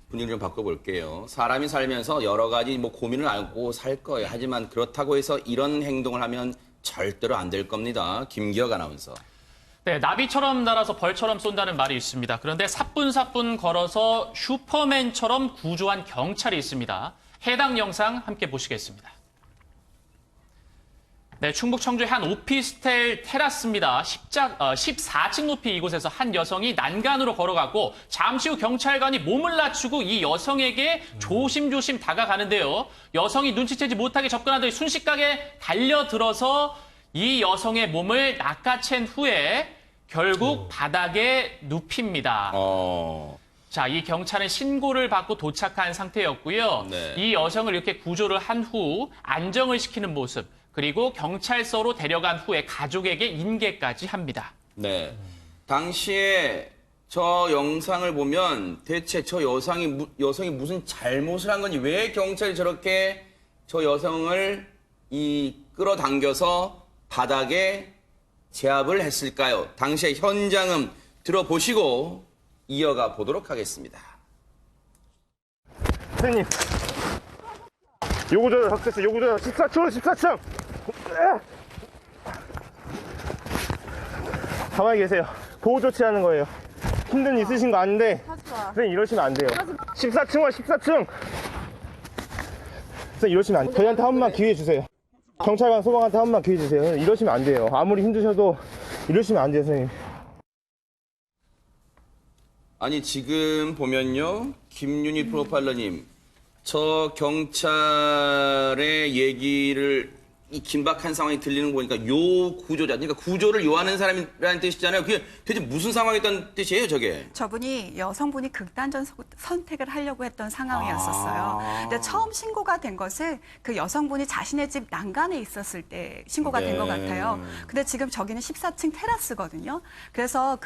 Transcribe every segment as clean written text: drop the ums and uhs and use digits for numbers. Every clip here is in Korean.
분위기를 좀 바꿔볼게요. 사람이 살면서 여러 가지 뭐 고민을 안고 살 거예요. 하지만 그렇다고 해서 이런 행동을 하면 절대로 안 될 겁니다. 김기혁 아나운서. 네, 나비처럼 날아서 벌처럼 쏜다는 말이 있습니다. 그런데 사뿐사뿐 걸어서 슈퍼맨처럼 구조한 경찰이 있습니다. 해당 영상 함께 보시겠습니다. 네, 충북 청주의 한 오피스텔 테라스입니다. 14층 높이 이곳에서 한 여성이 난간으로 걸어가고 잠시 후 경찰관이 몸을 낮추고 이 여성에게 조심조심 다가가는데요. 여성이 눈치채지 못하게 접근하더니 순식간에 달려들어서 이 여성의 몸을 낚아챈 후에 결국 바닥에 눕힙니다. 자, 이 경찰은 신고를 받고 도착한 상태였고요. 네. 이 여성을 이렇게 구조를 한 후 안정을 시키는 모습, 그리고 경찰서로 데려간 후에 가족에게 인계까지 합니다. 네. 당시에 저 영상을 보면 대체 저 여성이 무슨 잘못을 한 건지 왜 경찰이 저렇게 저 여성을 끌어당겨서 바닥에 제압을 했을까요? 당시의 현장음 들어보시고 이어가 보도록 하겠습니다. 선생님, 요구조절 확대했어요. 요구조절 14층. 가만히 계세요. 보호 조치하는 거예요. 힘든 일 있으신 거 아는데 선생님 이러시면 안 돼요. 14층. 선생님 이러시면 안 돼요. 저희한테 한 번만 기회 주세요. 경찰관 소방한테 한 번만 기회 주세요. 이러시면 안 돼요. 아무리 힘드셔도 이러시면 안 돼요, 선생님. 아니 지금 보면요. 김윤희 프로파일러님. 저 경찰의 얘기를 이 긴박한 상황이 들리는 거 보니까 요 구조자, 그러니까 구조를 요하는 사람이라는 뜻이잖아요. 그게 대체 무슨 상황이었다는 뜻이에요, 저게? 저분이 여성분이 극단적 선택을 하려고 했던 상황이었었어요. 근데 처음 신고가 된 것은 그 여성분이 자신의 집 난간에 있었을 때 신고가 된 것 같아요. 근데 지금 저기는 14층 테라스거든요. 그래서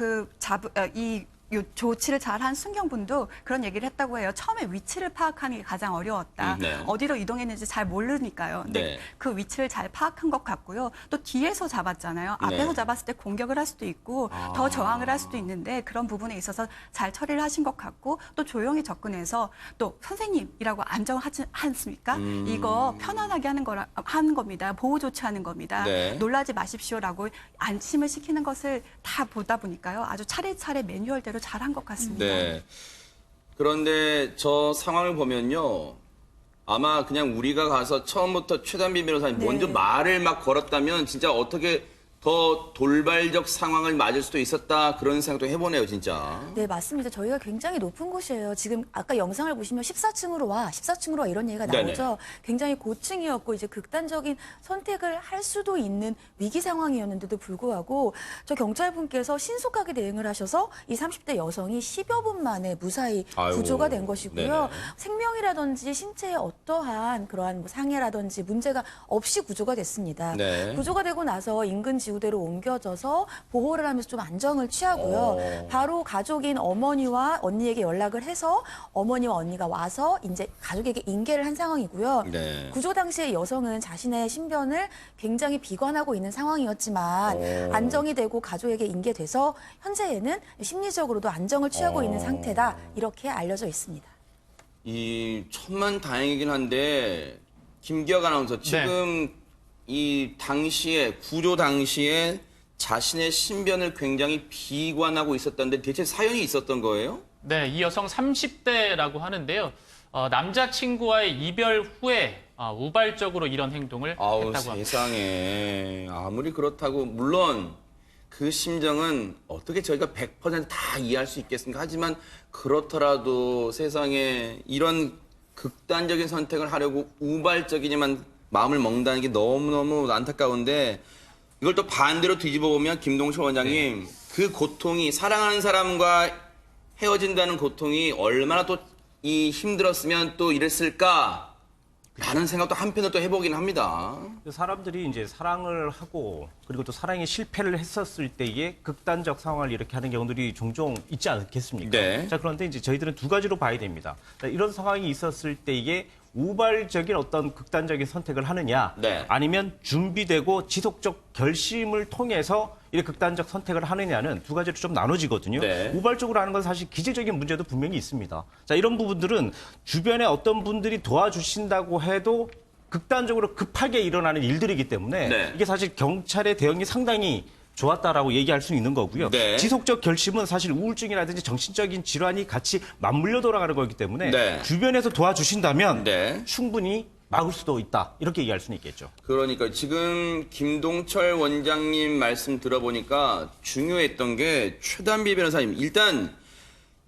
요 조치를 잘한 순경분도 그런 얘기를 했다고 해요. 처음에 위치를 파악하는 게 가장 어려웠다. 네. 어디로 이동했는지 잘 모르니까요. 근데 네. 그 위치를 잘 파악한 것 같고요. 또 뒤에서 잡았잖아요. 앞에서 네. 잡았을 때 공격을 할 수도 있고 더 저항을 할 수도 있는데 그런 부분에 있어서 잘 처리를 하신 것 같고 또 조용히 접근해서 또 선생님이라고 안정하지 않습니까? 이거 편안하게 하는 겁니다. 보호 조치하는 겁니다. 네. 놀라지 마십시오라고 안심을 시키는 것을 다 보다 보니까요. 아주 차례차례 매뉴얼대로 잘한 것 같습니다. 네. 그런데 저 상황을 보면요. 아마 그냥 우리가 가서 처음부터 최단비 변호사님 네. 먼저 말을 막 걸었다면 진짜 어떻게 더 돌발적 상황을 맞을 수도 있었다 그런 생각도 해보네요, 진짜. 네, 맞습니다. 저희가 굉장히 높은 곳이에요. 지금 아까 영상을 보시면 14층으로 와 이런 얘기가 네네. 나오죠. 굉장히 고층이었고 이제 극단적인 선택을 할 수도 있는 위기 상황이었는데도 불구하고 저 경찰분께서 신속하게 대응을 하셔서 이 30대 여성이 10여 분 만에 무사히 구조가 된 것이고요. 네네. 생명이라든지 신체에 어떠한 그러한 뭐 상해라든지 문제가 없이 구조가 됐습니다. 네. 구조가 되고 나서 인근 지구대로 옮겨져서 보호를 하면서 좀 안정을 취하고요. 바로 가족인 어머니와 언니에게 연락을 해서 어머니와 언니가 와서 이제 가족에게 인계를 한 상황이고요. 네. 구조 당시에 여성은 자신의 신변을 굉장히 비관하고 있는 상황이었지만 안정이 되고 가족에게 인계돼서 현재에는 심리적으로도 안정을 취하고 있는 상태다. 이렇게 알려져 있습니다. 이 천만 다행이긴 한데 김기혁 아나운서 지금 이 당시에 구조 당시에 자신의 신변을 굉장히 비관하고 있었다는데 대체 사연이 있었던 거예요? 네, 이 여성 30대라고 하는데요. 남자친구와의 이별 후에 우발적으로 이런 행동을 했다고 합니다. 세상에. 아무리 그렇다고 물론 그 심정은 어떻게 저희가 100%다 이해할 수 있겠습니까? 하지만 그렇더라도 세상에 이런 극단적인 선택을 하려고 우발적이지만 마음을 먹는다는 게 너무너무 안타까운데 이걸 또 반대로 뒤집어 보면 김동철 원장님 그 고통이 사랑하는 사람과 헤어진다는 고통이 얼마나 또 이 힘들었으면 또 이랬을까 라는 생각도 한편으로 또 해보긴 합니다. 사람들이 이제 사랑을 하고 그리고 또 사랑에 실패를 했었을 때에 극단적 상황을 이렇게 하는 경우들이 종종 있지 않겠습니까? 네. 자, 그런데 이제 저희들은 두 가지로 봐야 됩니다. 이런 상황이 있었을 때에 우발적인 어떤 극단적인 선택을 하느냐 네. 아니면 준비되고 지속적 결심을 통해서 이 극단적 선택을 하느냐는 두 가지로 좀 나눠지거든요. 네. 우발적으로 하는 건 사실 기질적인 문제도 분명히 있습니다. 자, 이런 부분들은 주변에 어떤 분들이 도와주신다고 해도 극단적으로 급하게 일어나는 일들이기 때문에 네. 이게 사실 경찰의 대응이 상당히 좋았다라고 얘기할 수 있는 거고요. 네. 지속적 결심은 사실 우울증이라든지 정신적인 질환이 같이 맞물려 돌아가는 거기 때문에 네. 주변에서 도와주신다면 네. 충분히 막을 수도 있다. 이렇게 얘기할 수는 있겠죠. 그러니까 지금 김동철 원장님 말씀 들어보니까 중요했던 게 최단비 변호사님 일단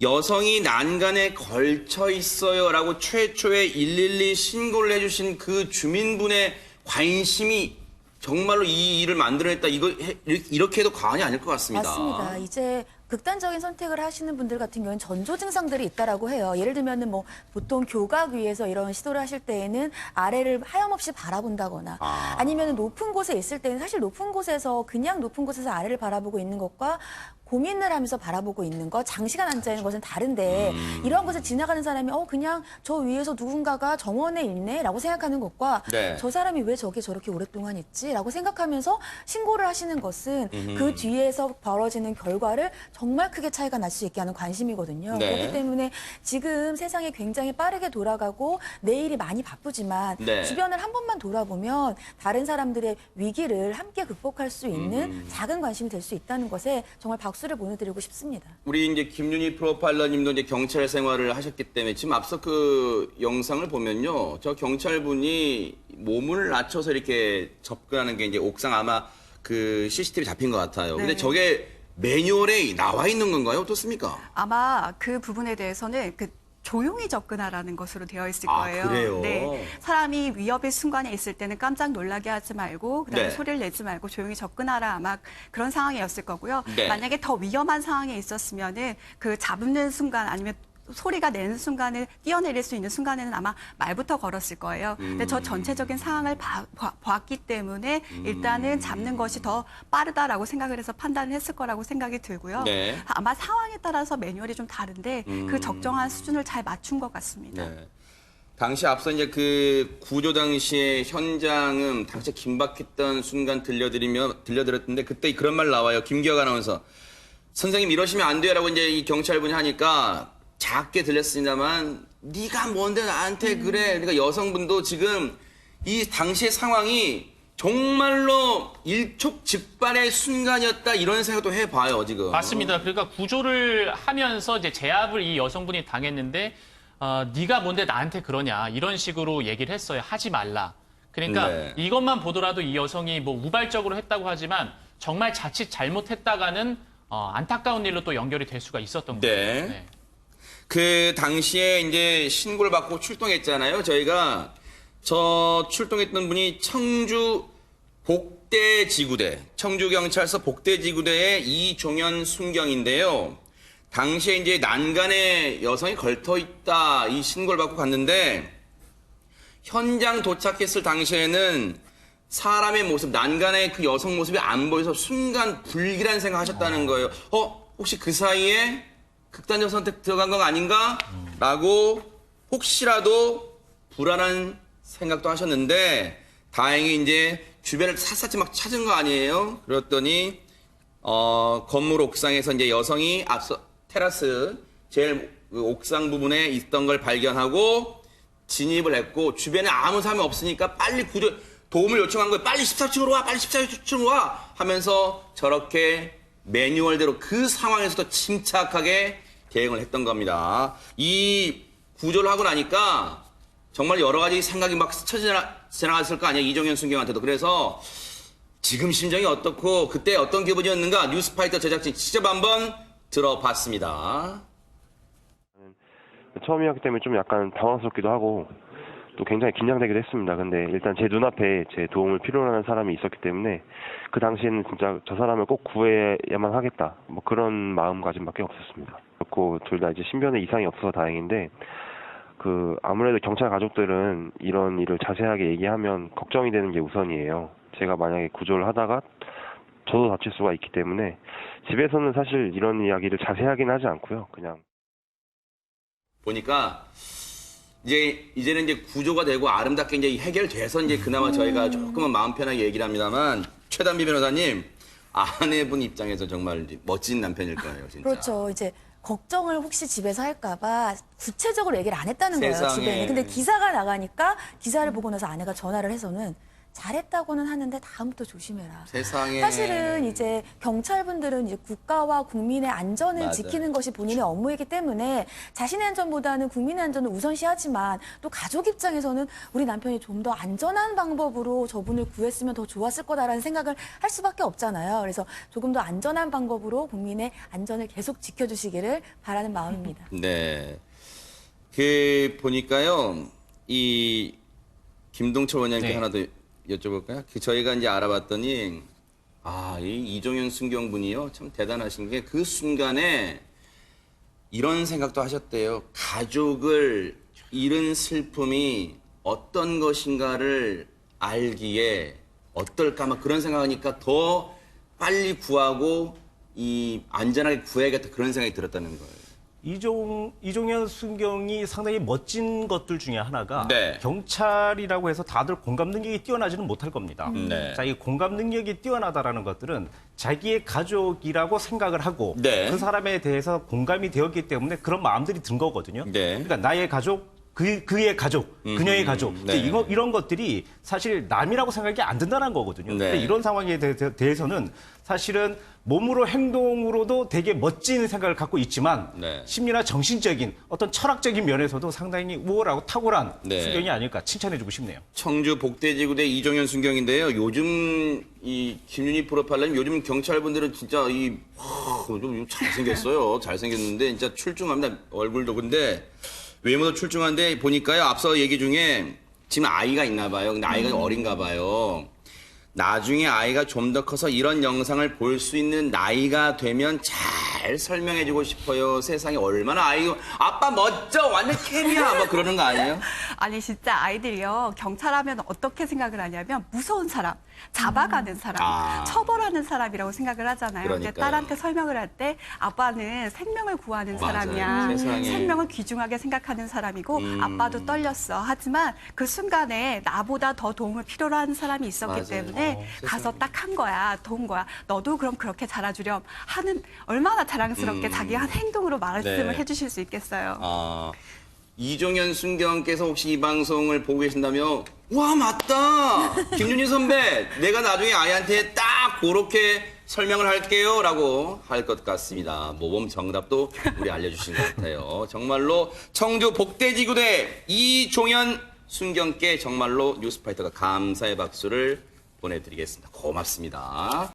여성이 난간에 걸쳐 있어요라고 최초에 112 신고를 해주신 그 주민분의 관심이 정말로 이 일을 만들어냈다. 이렇게 해도 과언이 아닐 것 같습니다. 맞습니다. 이제 극단적인 선택을 하시는 분들 같은 경우는 전조 증상들이 있다라고 해요. 예를 들면은 뭐 보통 교각 위에서 이런 시도를 하실 때에는 아래를 하염없이 바라본다거나 아니면 높은 곳에 있을 때는 사실 높은 곳에서 그냥 높은 곳에서 아래를 바라보고 있는 것과 고민을 하면서 바라보고 있는 것, 장시간 앉아 있는 것은 다른데 이러한 것을 지나가는 사람이 그냥 저 위에서 누군가가 정원에 있네라고 생각하는 것과 네. 저 사람이 왜 저게 저렇게 오랫동안 있지라고 생각하면서 신고를 하시는 것은 그 뒤에서 벌어지는 결과를 정말 크게 차이가 날 수 있게 하는 관심이거든요. 네. 그렇기 때문에 지금 세상이 굉장히 빠르게 돌아가고 내일이 많이 바쁘지만 네. 주변을 한 번만 돌아보면 다른 사람들의 위기를 함께 극복할 수 있는 작은 관심이 될 수 있다는 것에 정말 박수를 보내드리고 싶습니다. 우리 이제 김윤희 프로파일러님도 이제 경찰 생활을 하셨기 때문에 지금 앞서 그 영상을 보면요, 저 경찰분이 몸을 낮춰서 이렇게 접근하는 게 이제 옥상 아마 그 CCTV 잡힌 것 같아요. 근데 네. 저게 매뉴얼에 나와 있는 건가요? 어떻습니까? 아마 그 부분에 대해서는 조용히 접근하라는 것으로 되어 있을 아, 거예요. 그래요? 네. 사람이 위협의 순간에 있을 때는 깜짝 놀라게 하지 말고 그다음에 네. 소리를 내지 말고 조용히 접근하라 아마 그런 상황이었을 거고요. 네. 만약에 더 위험한 상황에 있었으면은 그 잡는 순간 아니면 소리가 내는 순간에 뛰어내릴 수 있는 순간에는 아마 말부터 걸었을 거예요. 근데 저 전체적인 상황을 봤기 때문에 일단은 잡는 것이 더 빠르다라고 생각을 해서 판단을 했을 거라고 생각이 들고요. 네. 아마 상황에 따라서 매뉴얼이 좀 다른데 그 적정한 수준을 잘 맞춘 것 같습니다. 네. 당시 앞서 이제 그 구조 당시의 현장은 당시 긴박했던 순간 들려드렸는데 그때 그런 말 나와요. 김기혁 아나운서. 선생님 이러시면 안 돼요라고 이제 이 경찰분이 하니까 작게 들렸습니다만 네가 뭔데 나한테 그래. 그러니까 여성분도 지금 이 당시의 상황이 정말로 일촉즉발의 순간이었다 이런 생각도 해봐요 지금. 맞습니다. 그러니까 구조를 하면서 이제 제압을 이 여성분이 당했는데 네가 뭔데 나한테 그러냐 이런 식으로 얘기를 했어요. 하지 말라. 그러니까 네. 이것만 보더라도 이 여성이 뭐 우발적으로 했다고 하지만 정말 자칫 잘못했다가는 안타까운 일로 또 연결이 될 수가 있었던 거예요. 네. 네. 그 당시에 이제 신고를 받고 출동했잖아요. 저희가 저 출동했던 분이 청주 복대지구대, 청주경찰서 복대지구대의 이종현 순경인데요. 당시에 이제 난간에 여성이 걸터 있다 이 신고를 받고 갔는데 현장 도착했을 당시에는 사람의 모습, 난간에 그 여성 모습이 안 보여서 순간 불길한 생각하셨다는 거예요. 혹시 그 사이에 극단적 선택 들어간 건 아닌가? 라고 혹시라도 불안한 생각도 하셨는데 다행히 이제 주변을 샅샅이 막 찾은 거 아니에요? 그랬더니 건물 옥상에서 이제 여성이 앞서 테라스 제일 그 옥상 부분에 있던 걸 발견하고 진입을 했고 주변에 아무 사람이 없으니까 빨리 도움을 요청한 거예요. 빨리 14층으로 와, 빨리 14층으로 와 하면서 저렇게 매뉴얼대로 그 상황에서도 침착하게 대응을 했던 겁니다. 이 구조를 하고 나니까 정말 여러 가지 생각이 막 스쳐 지나갔을 거 아니에요. 이종현 순경한테도. 그래서 지금 심정이 어떻고 그때 어떤 기분이었는가 뉴스파이터 제작진 직접 한번 들어봤습니다. 처음이었기 때문에 좀 약간 당황스럽기도 하고 또 굉장히 긴장되기도 했습니다. 근데 일단 제 눈앞에 제 도움을 필요로 하는 사람이 있었기 때문에 그 당시에는 진짜 저 사람을 꼭 구해야만 하겠다. 뭐 그런 마음가짐밖에 없었습니다. 그렇고 둘 다 이제 신변에 이상이 없어서 다행인데 아무래도 경찰 가족들은 이런 일을 자세하게 얘기하면 걱정이 되는 게 우선이에요. 제가 만약에 구조를 하다가 저도 다칠 수가 있기 때문에 집에서는 사실 이런 이야기를 자세하게는 하지 않고요. 그냥 보니까 이제는 이제 구조가 되고 아름답게 이제 해결돼서 이제 그나마 저희가 조금은 마음 편하게 얘기를 합니다만 최단비 변호사님 아내분 입장에서 정말 멋진 남편일 거예요, 진짜. 그렇죠. 이제 걱정을 혹시 집에서 할까봐 구체적으로 얘기를 안 했다는 거예요, 세상에. 집에는. 근데 기사가 나가니까 기사를 보고 나서 아내가 전화를 해서는 잘했다고는 하는데 다음부터 조심해라. 세상에. 사실은 이제 경찰분들은 이제 국가와 국민의 안전을 맞아요. 지키는 것이 본인의 업무이기 때문에 자신의 안전보다는 국민의 안전을 우선시하지만 또 가족 입장에서는 우리 남편이 좀 더 안전한 방법으로 저분을 구했으면 더 좋았을 거다라는 생각을 할 수밖에 없잖아요. 그래서 조금 더 안전한 방법으로 국민의 안전을 계속 지켜주시기를 바라는 마음입니다. 네. 보니까요, 이 김동철 원장님께 네. 하나 더 여쭤볼까요? 저희가 이제 알아봤더니, 이 이종현 순경분이요, 참 대단하신 게 그 순간에 이런 생각도 하셨대요. 가족을 잃은 슬픔이 어떤 것인가를 알기에 어떨까, 막 그런 생각하니까 더 빨리 구하고 안전하게 구해야겠다, 그런 생각이 들었다는 거예요. 이종현 순경이 상당히 멋진 것들 중에 하나가 네. 경찰이라고 해서 다들 공감 능력이 뛰어나지는 못할 겁니다. 네. 자, 이 공감 능력이 뛰어나다라는 것들은 자기의 가족이라고 생각을 하고 네. 그 사람에 대해서 공감이 되었기 때문에 그런 마음들이 든 거거든요. 네. 그러니까 나의 가족, 그의 가족, 그녀의 가족, 네. 이런 것들이 사실 남이라고 생각이 안 든다는 거거든요. 네. 근데 이런 상황에 대해서는 사실은 몸으로 행동으로도 되게 멋진 생각을 갖고 있지만 네. 심리나 정신적인 어떤 철학적인 면에서도 상당히 우월하고 탁월한 네. 순경이 아닐까 칭찬해주고 싶네요. 청주 복대지구대 이종현 순경인데요. 요즘 이 김윤희 프로파일러님, 요즘 경찰분들은 진짜 좀 잘생겼어요. 잘생겼는데 진짜 출중합니다. 얼굴도. 근데 외모도 출중한데 보니까요, 앞서 얘기 중에 지금 아이가 있나 봐요. 근데 아이가 어린가 봐요. 나중에 아이가 좀 더 커서 이런 영상을 볼 수 있는 나이가 되면 잘 설명해주고 싶어요. 세상에 얼마나 아빠 멋져, 완전 캠이야, 막 그러는 거 아니에요? 아니 진짜 아이들이요, 경찰하면 어떻게 생각을 하냐면 무서운 사람, 잡아가는 사람, 처벌하는 사람이라고 생각을 하잖아요. 근데 그러니까요. 딸한테 설명을 할 때 아빠는 생명을 구하는 맞아요. 사람이야. 세상에. 생명을 귀중하게 생각하는 사람이고 아빠도 떨렸어. 하지만 그 순간에 나보다 더 도움을 필요로 하는 사람이 있었기 맞아요. 때문에 가서 세상에. 딱 한 거야, 도운 거야. 너도 그럼 그렇게 자라주렴 하는, 얼마나 자랑스럽게 자기 한 행동으로 말씀을 네. 해주실 수 있겠어요. 이종현 순경께서 혹시 이 방송을 보고 계신다면, 와, 맞다! 김윤희 선배, 내가 나중에 아이한테 딱 그렇게 설명을 할게요. 라고 할 것 같습니다. 모범 정답도 우리 알려주신 것 같아요. 정말로 청주 복대지구대 이종현 순경께 정말로 뉴스파이터가 감사의 박수를 보내드리겠습니다. 고맙습니다.